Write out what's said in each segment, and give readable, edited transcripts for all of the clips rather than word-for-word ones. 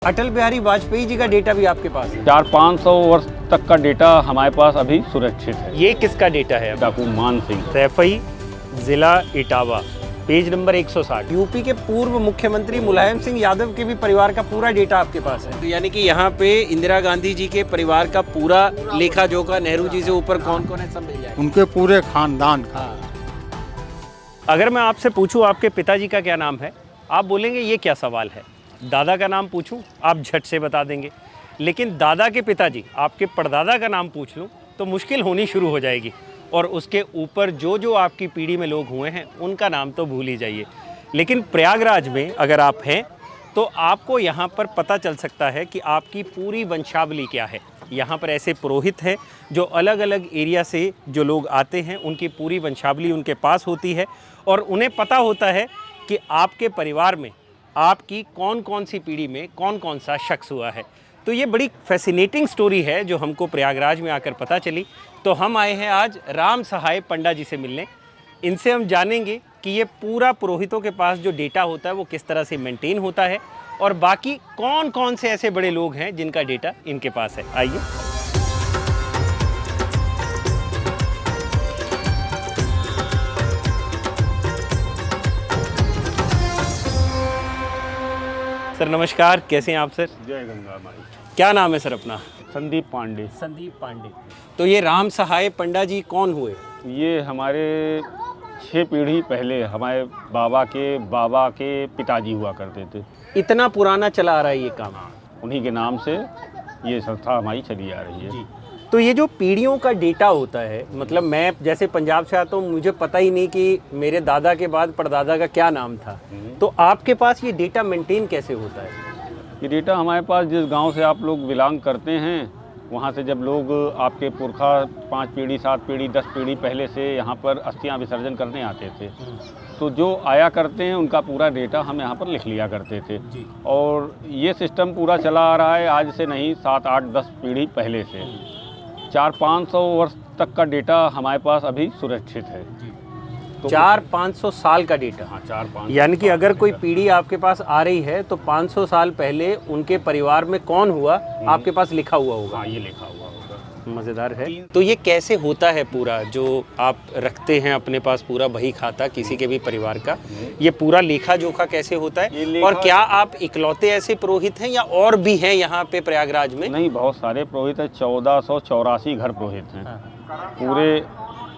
अटल बिहारी वाजपेयी जी का डेटा भी आपके पास है? 400-500 वर्ष तक का डेटा हमारे पास अभी सुरक्षित है। ये किसका डेटा है? डाकू मान सिंह, सैफई, जिला इटावा, पेज नंबर 160। यूपी के पूर्व मुख्यमंत्री मुलायम सिंह यादव के भी परिवार का पूरा डेटा आपके पास है? तो यानी कि यहाँ पे इंदिरा गांधी जी के परिवार का पूरा लेखा जोखा, नेहरू जी से ऊपर कौन कौन है सब मिल जाएगा? उनके पूरे खानदान का। अगर मैं आपसे पूछूं आपके पिताजी का क्या नाम है, आप बोलेंगे ये क्या सवाल है। दादा का नाम पूछूं, आप झट से बता देंगे। लेकिन दादा के पिताजी, आपके परदादा का नाम पूछ लूं तो मुश्किल होनी शुरू हो जाएगी। और उसके ऊपर जो जो आपकी पीढ़ी में लोग हुए हैं उनका नाम तो भूल ही जाइए। लेकिन प्रयागराज में अगर आप हैं तो आपको यहाँ पर पता चल सकता है कि आपकी पूरी वंशावली क्या है। यहाँ पर ऐसे पुरोहित हैं जो अलग अलग एरिया से जो लोग आते हैं उनकी पूरी वंशावली उनके पास होती है और उन्हें पता होता है कि आपके परिवार में आपकी कौन कौन सी पीढ़ी में कौन कौन सा शख्स हुआ है। तो ये बड़ी फैसिनेटिंग स्टोरी है जो हमको प्रयागराज में आकर पता चली। तो हम आए हैं आज राम सहाय पंडा जी से मिलने। इनसे हम जानेंगे कि ये पूरा पुरोहितों के पास जो डेटा होता है वो किस तरह से मेंटेन होता है और बाकी कौन कौन से ऐसे बड़े लोग हैं जिनका डेटा इनके पास है। आइए। सर नमस्कार, कैसे हैं आप सर? जय गंगा माई। क्या नाम है सर अपना? संदीप पांडे। संदीप पांडे। तो ये राम सहाय पंडा जी कौन हुए? ये हमारे 6 पीढ़ी पहले हमारे बाबा के पिताजी हुआ करते थे। इतना पुराना चला आ रहा है ये काम? उन्हीं के नाम से ये संस्था हमारी चली आ रही है। तो ये जो पीढ़ियों का डेटा होता है, मतलब मैं जैसे पंजाब से आता हूँ, मुझे पता ही नहीं कि मेरे दादा के बाद परदादा का क्या नाम था। तो आपके पास ये डेटा मेंटेन कैसे होता है? ये डेटा हमारे पास जिस गांव से आप लोग बिलोंग करते हैं वहाँ से जब लोग आपके पुरखा 5 पीढ़ी 7 पीढ़ी 10 पीढ़ी पहले से यहाँ पर अस्थियाँ विसर्जन करने आते थे, तो जो आया करते हैं उनका पूरा डेटा हम यहाँ पर लिख लिया करते थे। और ये सिस्टम पूरा चला आ रहा है आज से नहीं, 7 8 10 पीढ़ी पहले से। 400-500 वर्ष तक का डेटा हमारे पास अभी सुरक्षित है। तो 400-500 साल का डेटा? हाँ, 4-5। यानी कि अगर कोई पीढ़ी आपके पास आ रही है तो 500 साल पहले उनके परिवार में कौन हुआ आपके पास लिखा हुआ होगा? हाँ, ये लिखा हुआ होगा। मज़ेदार है। तो ये कैसे होता है पूरा जो आप रखते हैं अपने पास पूरा बही खाता किसी के भी परिवार का, ये पूरा लेखा जोखा कैसे होता है? और क्या आप इकलौते ऐसे पुरोहित हैं या और भी हैं यहाँ पे प्रयागराज में? नहीं, बहुत सारे पुरोहित हैं। 1484 घर पुरोहित हैं। पूरे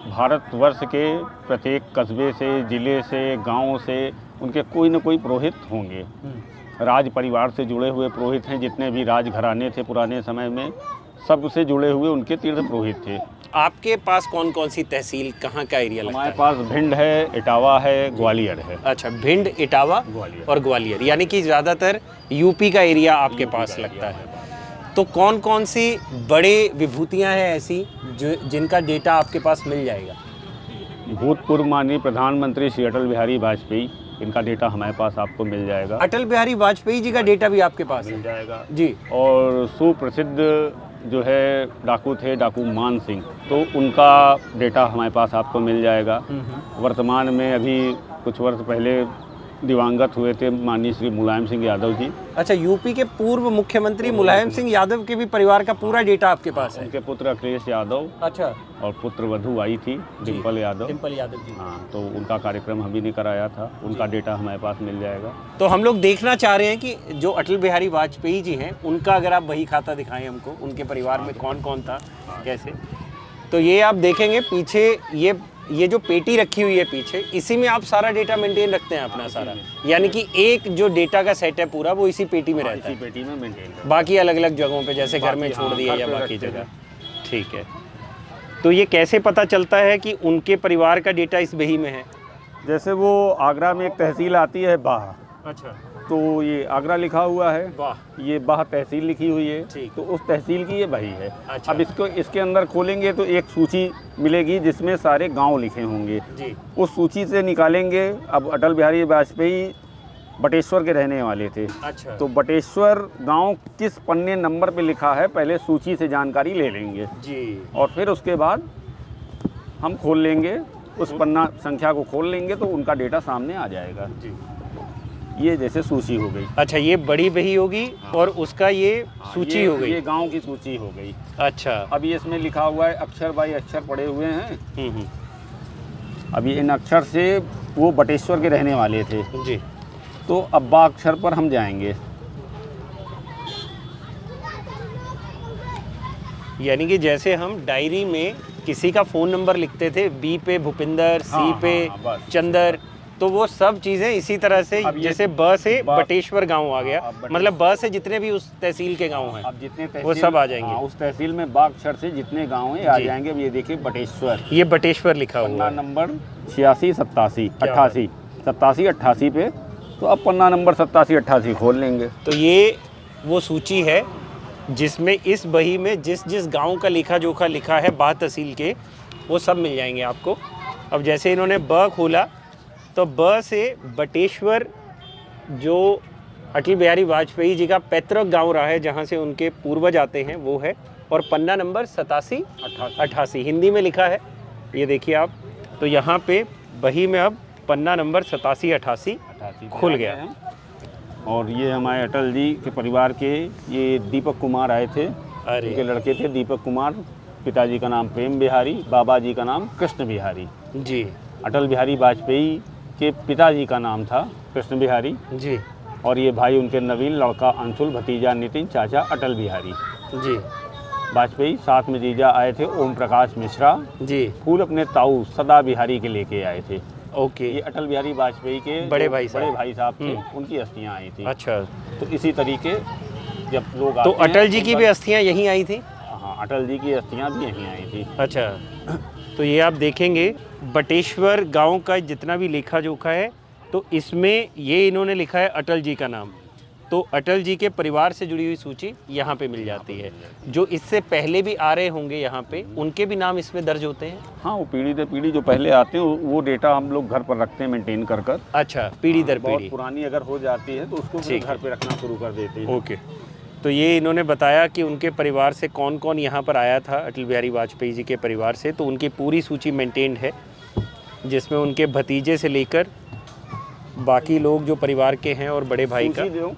भारतवर्ष के प्रत्येक कस्बे से, ज़िले से, गांव से उनके कोई न कोई पुरोहित होंगे। राज परिवार से जुड़े हुए पुरोहित हैं। जितने भी राज घराने थे पुराने समय में सबसे जुड़े हुए उनके तीर्थ पुरोहित थे। आपके पास कौन कौन सी तहसील, कहाँ का एरिया लगता है? हमारे पास भिंड है, इटावा है, ग्वालियर है। अच्छा, भिंड, इटावा और ग्वालियर, यानी कि ज़्यादातर यूपी का एरिया आपके पास लगता है। तो कौन कौन सी बड़े विभूतियाँ हैं ऐसी जो जिनका डेटा आपके पास मिल जाएगा? भूतपूर्व माननीय प्रधानमंत्री श्री अटल बिहारी वाजपेयी, इनका डेटा हमारे पास आपको मिल जाएगा। अटल बिहारी वाजपेयी जी का डेटा भी आपके पास मिल जाएगा जी। और सुप्रसिद्ध जो है डाकू थे, डाकू मान सिंह, तो उनका डेटा हमारे पास आपको मिल जाएगा। वर्तमान में अभी कुछ वर्ष पहले दिवंगत हुए थे माननीय श्री मुलायम सिंह यादव जी। अच्छा, यूपी के पूर्व मुख्यमंत्री मुलायम सिंह यादव के भी परिवार का पूरा डेटा आपके पास है? उनके पुत्र अखिलेश यादव। अच्छा। और पुत्र वधू आई थी डिम्पल यादव। डिम्पल यादव जी। हाँ, तो उनका कार्यक्रम हम भी ने कराया था। उनका डेटा हमारे पास मिल जाएगा। तो हम लोग देखना चाह रहे हैं कि जो अटल बिहारी वाजपेयी जी हैं उनका अगर आप बही खाता दिखाएं हमको, उनके परिवार में कौन कौन था, कैसे। तो ये आप देखेंगे पीछे ये जो पेटी रखी हुई है पीछे, इसी में आप सारा डेटा मेंटेन रखते हैं अपना सारा? यानी कि एक जो डेटा का सेट है पूरा वो इसी पेटी में रहता है? इसी पेटी में मेंटेन। बाकी अलग अलग जगहों पे जैसे घर में छोड़ दिया या बाकी जगह? ठीक है। तो ये कैसे पता चलता है कि उनके परिवार का डेटा इस बही में है? जैसे वो आगरा में एक तहसील आती है बाह। अच्छा। तो ये आगरा लिखा हुआ है, वाह। ये बाह तहसील लिखी हुई है। ठीक। तो उस तहसील की ये बही है। अच्छा। अब इसके अंदर खोलेंगे तो एक सूची मिलेगी जिसमें सारे गांव लिखे होंगे जी। उस सूची से निकालेंगे। अब अटल बिहारी वाजपेयी बटेश्वर के रहने वाले थे। अच्छा। तो बटेश्वर गांव किस पन्ने नंबर पे लिखा है पहले सूची से जानकारी ले लेंगे जी। और फिर उसके बाद हम खोल लेंगे, उस पन्ना संख्या को खोल लेंगे तो उनका डेटा सामने आ जाएगा। जी। ये जैसे सूची हो गई। अच्छा, ये बड़ी बही होगी और उसका ये सूची हो गई। ये गांव की सूची हो गई। अच्छा। अब ये इसमें लिखा हुआ है, अक्षर बाई अक्षर पड़े हुए हैं। हम्म। अब ये इन अक्षर से वो बटेश्वर के रहने वाले थे जी। तो अब बा अक्षर पर हम जाएंगे। यानी कि जैसे हम डायरी में किसी का फ़ोन नंबर लिखते थे, बी पे भूपिंदर, सी पे बस। चंदर, तो वो सब चीज़ें इसी तरह से, अब ये जैसे ब से ब- बटेश्वर गांव आ गया, अब बटेश्वर- मतलब ब से जितने भी उस तहसील के गांव हैं अब जितने तहसील, वो सब आ जाएंगे। हाँ, उस तहसील में बा अक्षर से जितने गांव हैं आ जी। जाएंगे। अब ये देखिए बटेश्वर, ये बटेश्वर लिखा हुआ पन्ना है। नंबर 86 87 क्या बात 88 87 88 पे। तो अब पन्ना नंबर 87 88 खोल लेंगे। तो ये वो सूची है जिसमें इस बही में जिस जिस गांव का लेखा जोखा लिखा है बा तहसील के, वो सब मिल जाएंगे आपको। अब जैसे इन्होंने ब खोला तो ब से बटेश्वर, जो अटल बिहारी वाजपेयी जी का पैतृक गांव रहा है, जहां से उनके पूर्वज आते हैं, वो है। और पन्ना नंबर 87 88 हिंदी में लिखा है, ये देखिए आप। तो यहाँ पे बही में अब पन्ना नंबर 87 88 खुल गया। और ये हमारे अटल जी के परिवार के ये दीपक कुमार आए थे। अरे उनके लड़के थे दीपक कुमार। पिताजी का नाम प्रेम बिहारी, बाबा जी का नाम कृष्ण बिहारी। जी अटल बिहारी वाजपेयी के पिताजी का नाम था कृष्ण बिहारी। जी और ये भाई उनके नवीन, लड़का अंशुल, भतीजा नितिन, चाचा अटल बिहारी जी वाजपेयी। साथ में जीजा आए थे ओम प्रकाश मिश्रा। जी। फूल अपने ताऊ सदा बिहारी के लेके आए थे। ओके। ये अटल बिहारी वाजपेयी के बड़े जो भाई साहब। बड़े भाई साहब थे, उनकी अस्थियां आई थी। अच्छा, तो इसी तरीके जब लोग तो आते हैं, अटल जी की उनका- भी अस्थियां यहीं आई थी। हाँ, अटल जी की अस्थियां भी यहीं आई थी। अच्छा, तो ये आप देखेंगे बटेश्वर गांव का जितना भी लेखा जोखा है, तो इसमें ये इन्होंने लिखा है अटल जी का नाम। तो अटल जी के परिवार से जुड़ी हुई सूची यहाँ पे मिल जाती है। जो इससे पहले भी आ रहे होंगे यहाँ पे, उनके भी नाम इसमें दर्ज होते हैं। हाँ, वो पीढ़ी दर पीढ़ी जो पहले आते हैं वो डेटा हम लोग घर पर रखते हैं, मेंटेन कर कर। अच्छा, पीढ़ी दर बहुत पीढ़ी। पुरानी अगर हो जाती है तो उसको फिर ठीक घर पे रखना शुरू कर देते हैं। ओके। तो ये इन्होंने बताया कि उनके परिवार से कौन कौन यहाँ पर आया था, अटल बिहारी वाजपेयी जी के परिवार से। तो उनकी पूरी सूची मेंटेन्ड है, जिसमें उनके भतीजे से लेकर बाकी लोग जो परिवार के हैं और बड़े भाई का। सूची दो।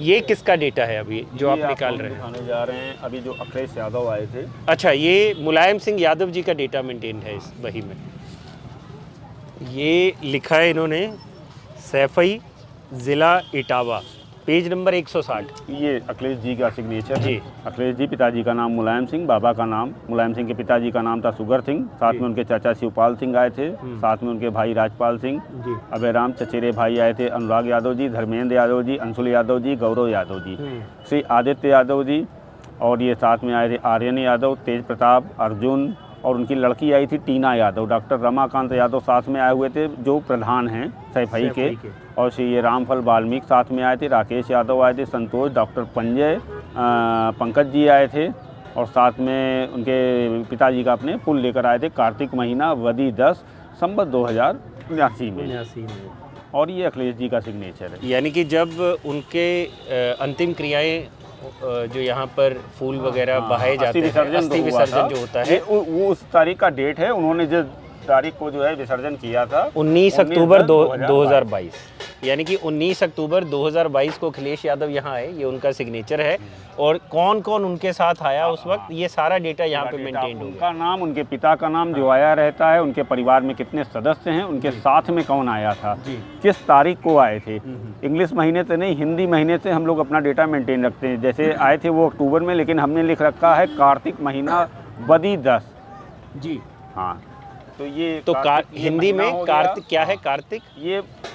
ये किसका डेटा है अभी जो आप ये निकाल आपको रहे हैं? दिखाने जा रहे हैं अभी जो अखिलेश यादव आए थे। अच्छा, ये मुलायम सिंह यादव जी का डेटा मेंटेन है इस बही में। ये लिखा है इन्होंने सैफई, ज़िला इटावा, पेज नंबर 160। ये अखिलेश जी का सिग्नेचर है। जी। अखिलेश जी, पिताजी का नाम मुलायम सिंह, बाबा का नाम मुलायम सिंह के पिताजी का नाम था सुगर सिंह। साथ में उनके चाचा शिवपाल सिंह आए थे। साथ में उनके भाई राजपाल सिंह, जी। अभय राम, चचेरे भाई आए थे अनुराग यादव जी, धर्मेंद्र यादव जी, अंशुल यादव जी, गौरव यादव जी, श्री आदित्य यादव जी। और ये साथ में आए थे आर्यन यादव, तेज प्रताप, अर्जुन, और उनकी लड़की आई थी टीना यादव। डॉक्टर रमाकांत यादव साथ में आए हुए थे, जो प्रधान हैं सैफई के। और श्री ये रामफल वाल्मीकि साथ में आए थे, राकेश यादव आए थे, संतोष, डॉक्टर पंजय, पंकज जी आए थे। और साथ में उनके पिताजी का अपने पुल लेकर आए थे, कार्तिक महीना वदी 10 संवत 2089 में। और ये अखिलेश जी का सिग्नेचर है। यानी कि जब उनके अंतिम क्रियाएं, जो यहाँ पर फूल वगैरह बहाए जाते हैं, अस्थि विसर्जन जो होता है, वो उस तारीख का डेट है। उन्होंने जिस तारीख को जो है विसर्जन किया था 19 अक्टूबर 2022। यानी कि 19 अक्टूबर 2022 को अखिलेश यादव यहाँ आए, ये उनका सिग्नेचर है। और कौन कौन उनके साथ आया उस वक्त, ये सारा डेटा यहाँ पे मेंटेन होगा। उनका नाम, उनके पिता का नाम जो आया रहता है, उनके परिवार में कितने सदस्य हैं, उनके साथ में कौन आया था, किस तारीख को आए थे। इंग्लिश महीने से नहीं, हिंदी महीने से हम लोग अपना डेटा मेंटेन रखते हैं। जैसे आए थे वो अक्टूबर में, लेकिन हमने लिख रखा है कार्तिक महीना वदी 10। जी हाँ, तो ये तो हिंदी में कार्तिक कार्तिक क्या है? कार्तिक,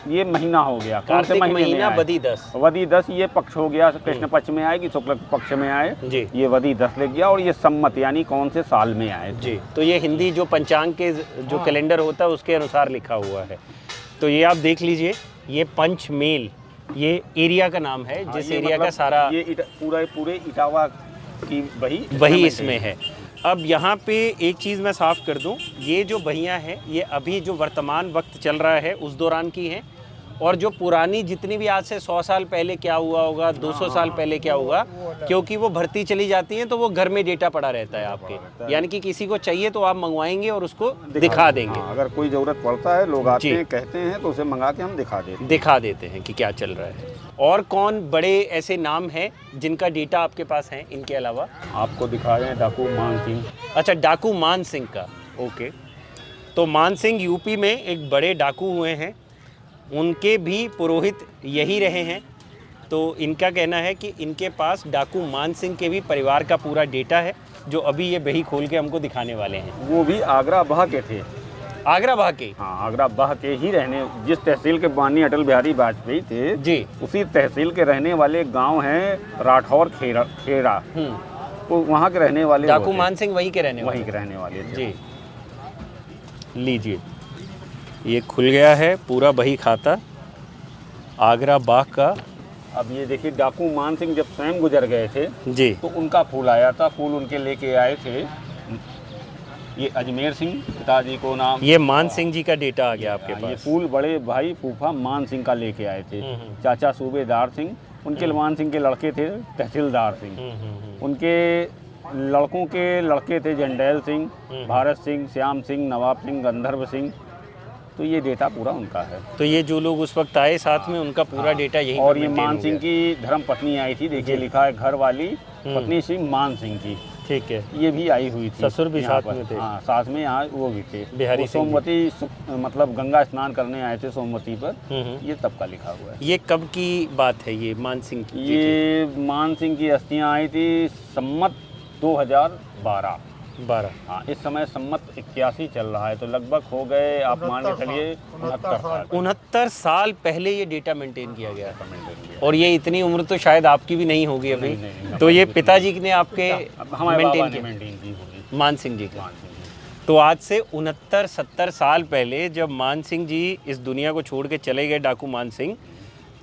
ये महीना हो गया। कौन से कार्तिक महीने में महीना आए? वदी 10। वदी 10 ये पक्ष हो गया, कृष्ण पक्ष में आए कि शुक्ल पक्ष में आए। जी ये वदी 10 लग गया। और ये सम्मत यानी कौन से साल में आए। जी। तो ये हिंदी जो पंचांग के जो कैलेंडर होता है उसके अनुसार लिखा हुआ है। तो ये आप देख लीजिए, ये पंचमेल, ये एरिया का नाम है, जिस ये एरिया का मतलब सारा ये पूरे इटावा की वही इसमें है। अब यहाँ पे एक चीज़ मैं साफ कर दूं, ये जो बहियाँ हैं ये अभी जो वर्तमान वक्त चल रहा है उस दौरान की हैं। और जो पुरानी जितनी भी आज से 100 साल पहले क्या हुआ होगा, 200 साल पहले क्या हुआ, क्योंकि वो भर्ती चली जाती हैं तो वो घर में डेटा पड़ा रहता है आपके, यानी कि किसी को चाहिए तो आप मंगवाएंगे और उसको दिखा देंगे। हाँ, अगर कोई ज़रूरत पड़ता है, लोग आते हैं कहते हैं तो उसे मंगा के हम दिखा देते हैं कि क्या चल रहा है। और कौन बड़े ऐसे नाम हैं जिनका डेटा आपके पास है इनके अलावा? आपको दिखा रहे हैं डाकू मान सिंह। अच्छा, डाकू मान सिंह का, ओके। तो मान सिंह यूपी में एक बड़े डाकू हुए हैं, उनके भी पुरोहित यही रहे हैं। तो इनका कहना है कि इनके पास डाकू मान सिंह के भी परिवार का पूरा डेटा है, जो अभी ये बही खोल के हमको दिखाने वाले हैं। वो भी आगरा बाह के थे। आगरा बाह के? हाँ, आगरा बाह के ही रहने, जिस तहसील के बानी अटल बिहारी वाजपेयी थे जी, उसी तहसील के रहने वाले गांव हैं राठौर खेरा। तो वहाँ के रहने वाले डाकू मान सिंह वहीं के रहने वाले थे। जी, लीजिए, ये खुल गया है पूरा बही खाता आगरा बाह का। अब ये देखिए, डाकू मान सिंह जब स्वयं गुजर गए थे जी, तो उनका फूल आया था, फूल उनके लेके आए थे। ये अजमेर सिंह पिताजी को नाम, ये मान सिंह जी का डेटा आ गया आपके पास। ये फूल बड़े भाई फूफा मान सिंह का लेके आए थे। चाचा सूबेदार सिंह, उनके मान सिंह के लड़के थे तहसीलदार सिंह। उनके लड़कों के लड़के थे जंडैल सिंह, भारत सिंह, श्याम सिंह, नवाब सिंह, गंधर्व सिंह। तो ये डेटा पूरा उनका है। तो ये जो लोग उस वक्त आए साथ में, उनका पूरा डेटा यही। और ये मान सिंह की धर्म पत्नी आई थी, देखिए लिखा है घर वाली पत्नी सिंह मान सिंह की। ठीक है, ये भी आई हुई थी, ससुर भी साथ में थे। हाँ, साथ में यहाँ वो भी थे। बिहारी सिंह सोमवती मतलब गंगा स्नान करने आए थे सोमवती पर। ये तब का लिखा हुआ है। ये कब की बात है ये मान सिंह की? ये मान सिंह की अस्थियाँ आई थी सम्मत 2012। हाँ, इस समय सम्मत 81 चल रहा है, तो लगभग हो गए, आप मान के चलिए 69 साल। 69 साल पहले ये डेटा मेंटेन किया गया था। और ये इतनी उम्र तो शायद आपकी भी नहीं होगी अभी। नहीं, तो ये पिताजी ने आपके मेंटेन की होगी, मान सिंह जी का। तो आज से 69-70 साल पहले जब मान सिंह जी इस दुनिया को छोड़ के चले गए, डाकू मान सिंह,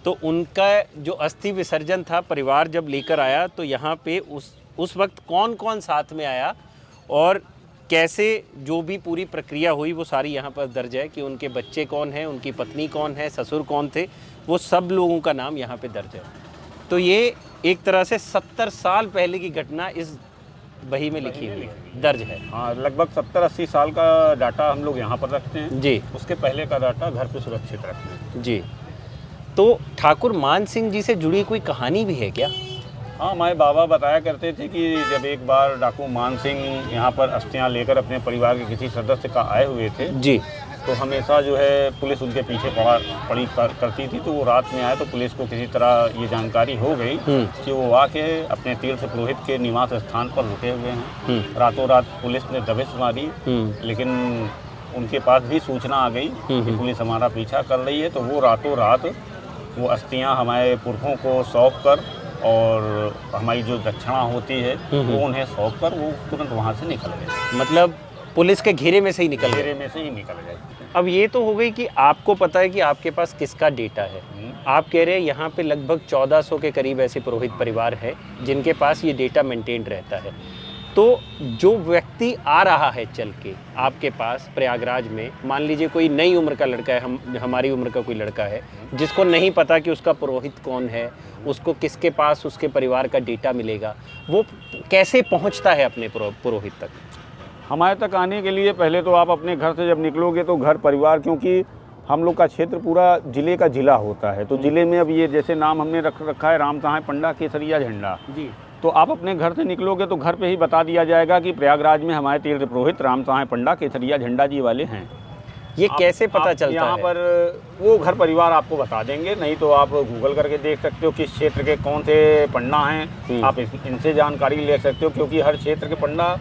तो उनका जो अस्थि विसर्जन था परिवार जब लेकर आया, तो यहाँ पे उस वक्त कौन कौन साथ में आया और कैसे जो भी पूरी प्रक्रिया हुई वो सारी यहाँ पर दर्ज है। कि उनके बच्चे कौन हैं, उनकी पत्नी कौन है, ससुर कौन थे, वो सब लोगों का नाम यहाँ पे दर्ज है। तो ये एक तरह से 70 साल पहले की घटना इस बही में लिखी हुई दर्ज है। हाँ, लगभग 70-80 साल का डाटा हम लोग यहाँ पर रखते हैं जी। उसके पहले का डाटा घर पे सुरक्षित रखते हैं जी। तो ठाकुर मान सिंह जी से जुड़ी कोई कहानी भी है क्या? हाँ, हमारे बाबा बताया करते थे कि जब एक बार डाकू मान सिंह यहाँ पर अस्थियाँ लेकर अपने परिवार के किसी सदस्य का आए हुए थे जी, तो हमेशा जो है पुलिस उनके पीछे पड़ी करती थी। तो वो रात में आए तो पुलिस को किसी तरह ये जानकारी हो गई कि वो आके अपने तीर्थ पुरोहित के निवास स्थान पर रुके हुए हैं। रातों रात पुलिस ने दबिश मारी, लेकिन उनके पास भी सूचना आ गई कि पुलिस हमारा पीछा कर रही है। तो वो रातों रात वो अस्थियाँ हमारे पुरखों को सौंप कर और हमारी जो दक्षिणा होती है वो उन्हें सौंप कर वो तुरंत वहाँ से निकल गए। मतलब पुलिस के घेरे में से ही निकल गए। अब ये तो हो गई कि आपको पता है कि आपके पास किसका डेटा है। आप कह रहे हैं यहाँ पे लगभग 1400 के करीब ऐसे पुरोहित परिवार है जिनके पास ये डेटा मेंटेन रहता है। तो जो व्यक्ति आ रहा है चल के आपके पास प्रयागराज में, मान लीजिए कोई नई उम्र का लड़का है, हमारी उम्र का कोई लड़का है जिसको नहीं पता कि उसका पुरोहित कौन है, उसको किसके पास उसके परिवार का डेटा मिलेगा, वो कैसे पहुंचता है अपने पुरोहित तक? हमारे तक आने के लिए पहले तो आप अपने घर से जब निकलोगे तो घर परिवार, क्योंकि हम लोग का क्षेत्र पूरा जिले का जिला होता है, तो जिले में अब ये जैसे नाम हमने रखा है राम सहाय पंडा केसरिया झंडा जी। तो आप अपने घर से निकलोगे तो घर पे ही बता दिया जाएगा कि प्रयागराज में हमारे तीर्थ पुरोहित राम सहाय पंडा केसरिया झंडा जी वाले हैं। ये कैसे पता चलता है? यहाँ पर वो घर परिवार आपको बता देंगे, नहीं तो आप गूगल करके देख सकते हो किस क्षेत्र के कौन से पंडा हैं, आप इनसे जानकारी ले सकते हो, क्योंकि हर क्षेत्र के पंडा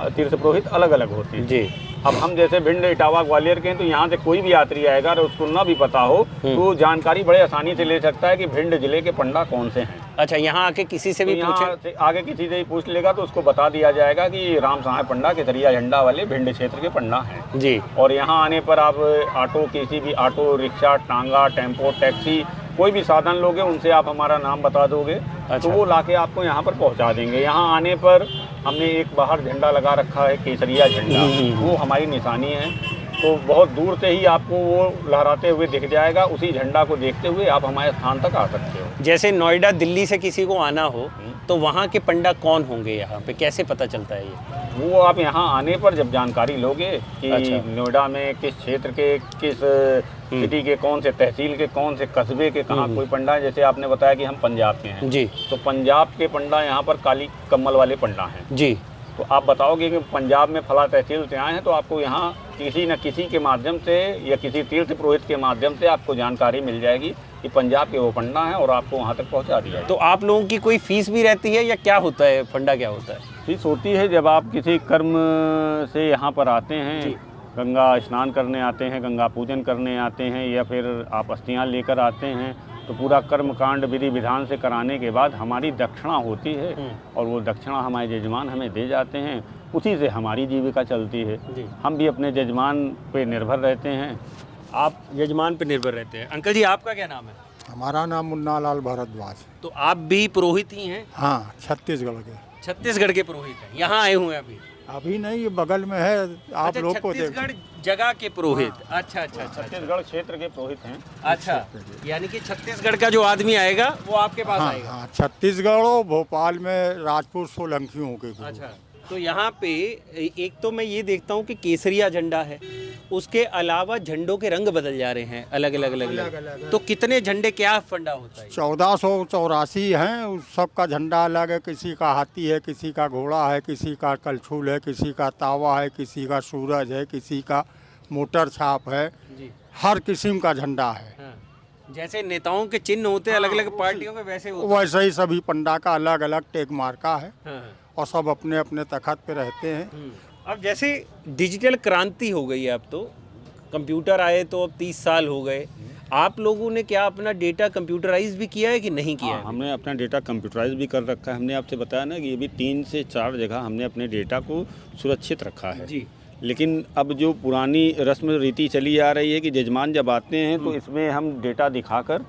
तीर्थ पुरोहित अलग अलग होते हैं जी। अब हम जैसे भिंड, इटावा, ग्वालियर के हैं, तो यहाँ से कोई भी यात्री आएगा और उसको ना भी पता हो तो जानकारी बड़े आसानी से ले सकता है कि भिंड जिले के पंडा कौन से हैं। अच्छा, यहाँ आके किसी से भी पूछे, आगे किसी से ही पूछ लेगा तो उसको बता दिया जाएगा कि राम सहाय पंडा केसरिया झंडा वाले भिंड क्षेत्र के पंडा हैं जी। और यहाँ आने पर आप ऑटो, किसी भी ऑटो रिक्शा, टांगा, टेम्पो, टैक्सी, कोई भी साधन लोगे उनसे आप हमारा नाम बता दोगे। अच्छा। तो वो लाके आपको यहाँ पर पहुँचा देंगे। यहाँ आने पर हमने एक बाहर झंडा लगा रखा है केसरिया झंडा, वो हमारी निशानी है। तो बहुत दूर से ही आपको वो लहराते हुए दिख जाएगा। उसी झंडा को देखते हुए आप हमारे स्थान तक आ सकते हो। जैसे नोएडा दिल्ली से किसी को आना हो तो वहाँ के पंडा कौन होंगे, यहाँ पे कैसे पता चलता है ये? वो आप यहाँ आने पर जब जानकारी लोगे कि अच्छा। नोएडा में किस क्षेत्र के, किस सिटी के, कौन से तहसील के, कौन से कस्बे के, कहाँ कोई पंडा है। जैसे आपने बताया कि हम पंजाब के हैं जी तो पंजाब के पंडा यहाँ पर काली कम्बल वाले पंडा हैं। जी। तो आप बताओगे कि पंजाब में फला तहसील से आए हैं, तो आपको यहाँ किसी न किसी के माध्यम से या किसी तीर्थ पुरोहित के माध्यम से आपको जानकारी मिल जाएगी कि पंजाब के वो पंडा हैं और आपको वहाँ तक पहुँचा दिया जाएगा। तो आप लोगों की कोई फीस भी रहती है या क्या होता है, फंडा क्या होता है? फीस होती है जब आप किसी कर्म से यहाँ पर आते जी। हैं, गंगा स्नान करने आते हैं, गंगा पूजन करने आते हैं, या फिर आप अस्थियाँ लेकर आते हैं, तो पूरा कर्म कांड विधि विधान से कराने के बाद हमारी दक्षिणा होती है और वो दक्षिणा हमारे यजमान हमें दे जाते हैं। उसी से हमारी जीविका चलती है। जी। हम भी अपने यजमान पे निर्भर रहते हैं। आप यजमान पे निर्भर रहते हैं। अंकल जी, आपका क्या नाम है? हमारा नाम मुन्ना लाल भारद्वाज। तो आप भी पुरोहित ही हैं? हाँ, छत्तीसगढ़ के। छत्तीसगढ़ के पुरोहित हैं, यहाँ आए हुए हैं अभी? अभी नहीं, ये बगल में है, आप अच्छा, लोग को देख। छत्तीसगढ़ जगह के पुरोहित। अच्छा अच्छा अच्छा। छत्तीसगढ़ क्षेत्र के पुरोहित हैं। अच्छा, यानी कि छत्तीसगढ़ का जो आदमी आएगा वो आपके पास हाँ आएगा? हाँ, छत्तीसगढ़ और भोपाल में राजपूत सोलंकियों के गुरु। अच्छा, तो यहाँ पे एक तो मैं ये देखता हूँ कि केसरिया झंडा है, उसके अलावा झंडों के रंग बदल जा रहे हैं अलग अलग अलग अलग। तो कितने झंडे, क्या फंडा होता है? 1484 हैं। उस सब का झंडा अलग है। किसी का हाथी है, किसी का घोड़ा है, किसी का कलछुल है, किसी का तावा है, किसी का सूरज है, किसी का मोटर छाप है। जी हर किस्म का झंडा है। हाँ। जैसे नेताओं के चिन्ह होते हैं अलग अलग पार्टियों में, वैसे होता वैसे ही सभी पंडा का अलग अलग टेक मार्का है है? हाँ। और सब अपने अपने तखत पे रहते हैं। अब जैसे डिजिटल क्रांति हो गई है, अब तो कंप्यूटर आए तो अब 30 साल हो गए। आप लोगों ने क्या अपना डेटा कंप्यूटराइज भी किया है कि नहीं किया है? हमने अपना डेटा कंप्यूटराइज भी कर रखा है। हमने आपसे बताया ना कि ये भी 3 से 4 जगह हमने अपने डेटा को सुरक्षित रखा है। जी। लेकिन अब जो पुरानी रस्म रीति चली आ रही है कि जजमान जब आते हैं तो इसमें हम डेटा दिखाकर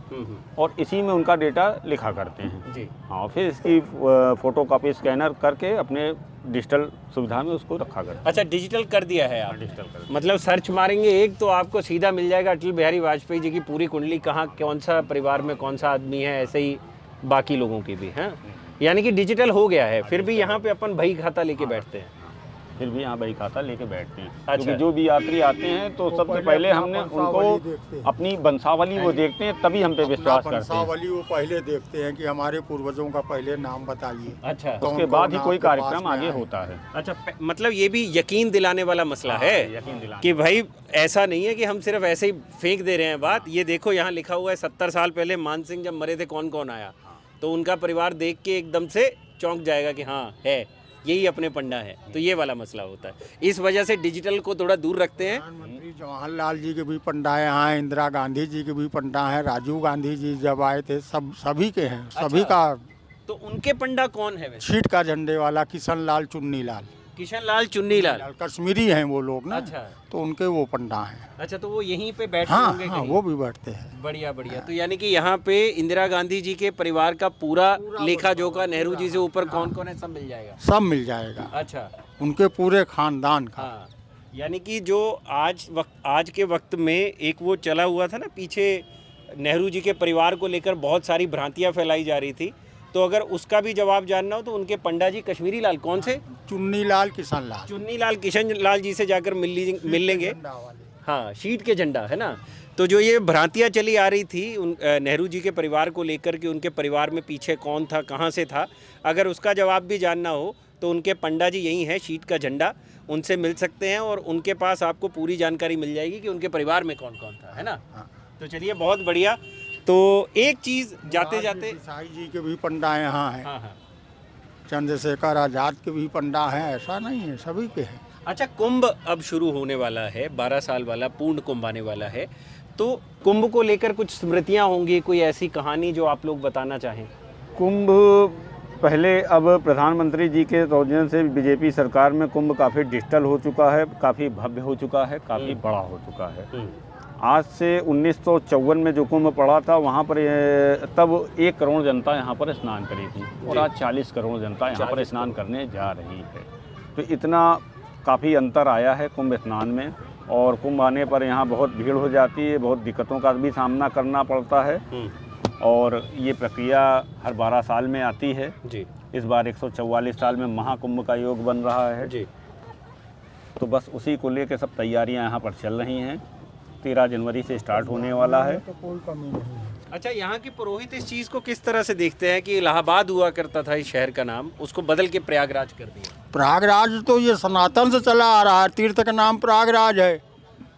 और इसी में उनका डेटा लिखा करते हैं। जी। हाँ, फिर इसकी फोटोकॉपी स्कैनर करके अपने डिजिटल सुविधा में उसको रखा करते हैं। अच्छा, डिजिटल कर दिया है आप? डिजिटल कर मतलब सर्च मारेंगे एक तो आपको सीधा मिल जाएगा अटल बिहारी वाजपेयी जी की पूरी कुंडली, कहाँ कौन सा परिवार में कौन सा आदमी है, ऐसे ही बाकी लोगों की भी हैं। यानी कि डिजिटल हो गया है। फिर भी यहाँ पे अपन बही खाता लेके बैठते हैं? फिर भी यहाँ बही खाता लेके बैठते हैं। अच्छा। क्योंकि जो भी यात्री आते हैं तो सबसे पहले हमने उनको अपनी वंशावली वो देखते हैं, तभी हम पे विश्वास करते हैं। वंशावली वो पहले देखते हैं कि हमारे पूर्वजों का पहले नाम बताइए। अच्छा, उसके बाद ही कोई कार्यक्रम आगे होता है। अच्छा, मतलब ये भी यकीन दिलाने वाला मसला है यकीन दिलाने कि भाई ऐसा नहीं है कि हम सिर्फ ऐसे ही फेंक दे रहे हैं बात। ये देखो यहाँ लिखा हुआ है 70 साल पहले मान सिंह जब मरे थे कौन कौन आया, तो उनका परिवार देख के एकदम से चौंक जाएगा कि हाँ है, यही अपने पंडा है। तो ये वाला मसला होता है। इस वजह से डिजिटल को थोड़ा दूर रखते हैं। प्रधानमंत्री जवाहरलाल जी के भी पंडा है यहाँ, इंदिरा गांधी जी के भी पंडा है, राजीव गांधी जी जब आए थे सभी के हैं। सभी का। तो उनके पंडा कौन है वैसे? छीट का झंडे वाला किशन लाल चुन्नी लाल, किशन लाल चुन्नी लाल। कश्मीरी हैं वो लोग ना। अच्छा। तो उनके वो पंडा हैं। अच्छा, तो वो यहीं पे बैठे हाँ होंगे हाँ, कहीं? वो भी बैठते हैं। बढ़िया बढ़िया। तो यानी कि यहाँ पे इंदिरा गांधी जी के परिवार का पूरा लेखा जोखा, नेहरू जी से ऊपर कौन कौन है, सब मिल जाएगा? सब मिल जाएगा, अच्छा। उनके पूरे खानदान का। हाँ, यानी कि जो आज के वक्त में एक वो चला हुआ था ना पीछे, नेहरू जी के परिवार को लेकर बहुत सारी भ्रांतियां फैलाई जा रही थी, तो अगर उसका भी जवाब जानना हो तो उनके पंडा जी कश्मीरी लाल कौन से? चुन्नी लाल किशन लाल। चुन्नी लाल किशन लाल जी से जाकर मिल लेंगे। हाँ, शीट के झंडा है ना। तो जो ये भ्रांतियाँ चली आ रही थी नेहरू जी के परिवार को लेकर कि उनके परिवार में पीछे कौन था, कहाँ से था, अगर उसका जवाब भी जानना हो तो उनके पंडा जी यही हैं, शीट का झंडा, उनसे मिल सकते हैं और उनके पास आपको पूरी जानकारी मिल जाएगी कि उनके परिवार में कौन कौन था, है ना। तो चलिए, बहुत बढ़िया। तो एक चीज़ जाते जाते, साई जी के भी पंडा यहाँ हैं। हाँ हाँ। चंद्रशेखर आज़ाद के भी पंडा हैं, ऐसा नहीं है, सभी के हैं। अच्छा, कुंभ अब शुरू होने वाला है, 12 साल वाला पूर्ण कुंभ आने वाला है, तो कुंभ को लेकर कुछ स्मृतियाँ होंगी, कोई ऐसी कहानी जो आप लोग बताना चाहें? कुंभ पहले, अब प्रधानमंत्री जी के तौजन से बीजेपी सरकार में कुंभ काफ़ी डिजिटल हो चुका है, काफ़ी भव्य हो चुका है, काफ़ी बड़ा हो चुका है। आज से 1954 में जो कुंभ पड़ा था वहाँ पर तब 1 करोड़ जनता यहाँ पर स्नान करी थी और आज 40 करोड़ जनता यहाँ पर स्नान करने जा रही है। तो इतना काफ़ी अंतर आया है कुंभ स्नान में। और कुंभ आने पर यहाँ बहुत भीड़ हो जाती है, बहुत दिक्कतों का भी सामना करना पड़ता है। और ये प्रक्रिया हर 12 साल में आती है जी। इस बार 144 साल में महाकुंभ का योग बन रहा है जी। तो बस उसी को लेकर सब तैयारियां यहाँ पर चल रही हैं। 13 जनवरी से स्टार्ट होने वाला है। अच्छा, यहाँ के पुरोहित इस चीज़ को किस तरह से देखते हैं कि इलाहाबाद हुआ करता था इस शहर का नाम, उसको बदल के प्रयागराज कर दिया? प्रयागराज तो ये सनातन से चला आ रहा है, तीर्थ का नाम प्रयागराज है।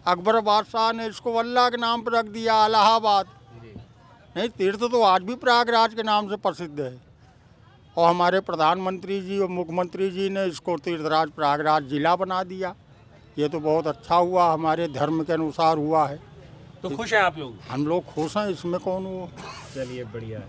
अकबर बादशाह ने इसको अल्लाह के नाम पर रख दिया इलाहाबाद। नहीं, तीर्थ तो आज भी प्रयागराज के नाम से प्रसिद्ध है। और हमारे प्रधानमंत्री जी और मुख्यमंत्री जी ने इसको तीर्थराज प्रयागराज जिला बना दिया। ये तो बहुत अच्छा हुआ, हमारे धर्म के अनुसार हुआ है। तो खुश हैं आप लोग? हम लोग खुश हैं, इसमें कौन वो। चलिए, बढ़िया है।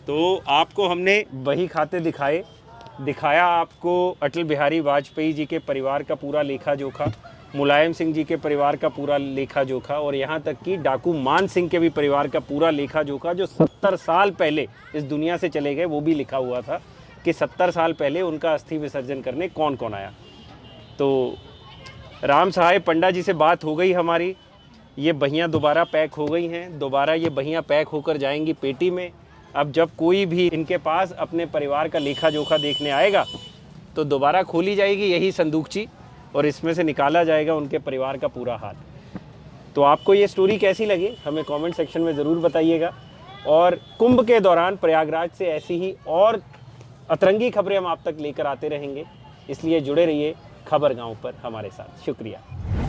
तो आपको हमने बही खाते दिखाया आपको अटल बिहारी वाजपेयी जी के परिवार का पूरा लेखा जोखा, मुलायम सिंह जी के परिवार का पूरा लेखा जोखा, और यहाँ तक कि डाकू मान सिंह के भी परिवार का पूरा लेखा जोखा, जो 70 साल पहले इस दुनिया से चले गए, वो भी लिखा हुआ था कि 70 साल पहले उनका अस्थि विसर्जन करने कौन कौन आया। तो राम सहाय पंडा जी से बात हो गई हमारी, ये बहियाँ दोबारा पैक हो गई हैं, दोबारा ये बहियाँ पैक होकर जाएंगी पेटी में। अब जब कोई भी इनके पास अपने परिवार का लेखा जोखा देखने आएगा तो दोबारा खोली जाएगी यही संदूकची, और इसमें से निकाला जाएगा उनके परिवार का पूरा हाल। तो आपको ये स्टोरी कैसी लगी हमें कमेंट सेक्शन में ज़रूर बताइएगा। और कुंभ के दौरान प्रयागराज से ऐसी ही और अतरंगी खबरें हम आप तक लेकर आते रहेंगे, इसलिए जुड़े रहिए खबर गांव पर हमारे साथ। शुक्रिया।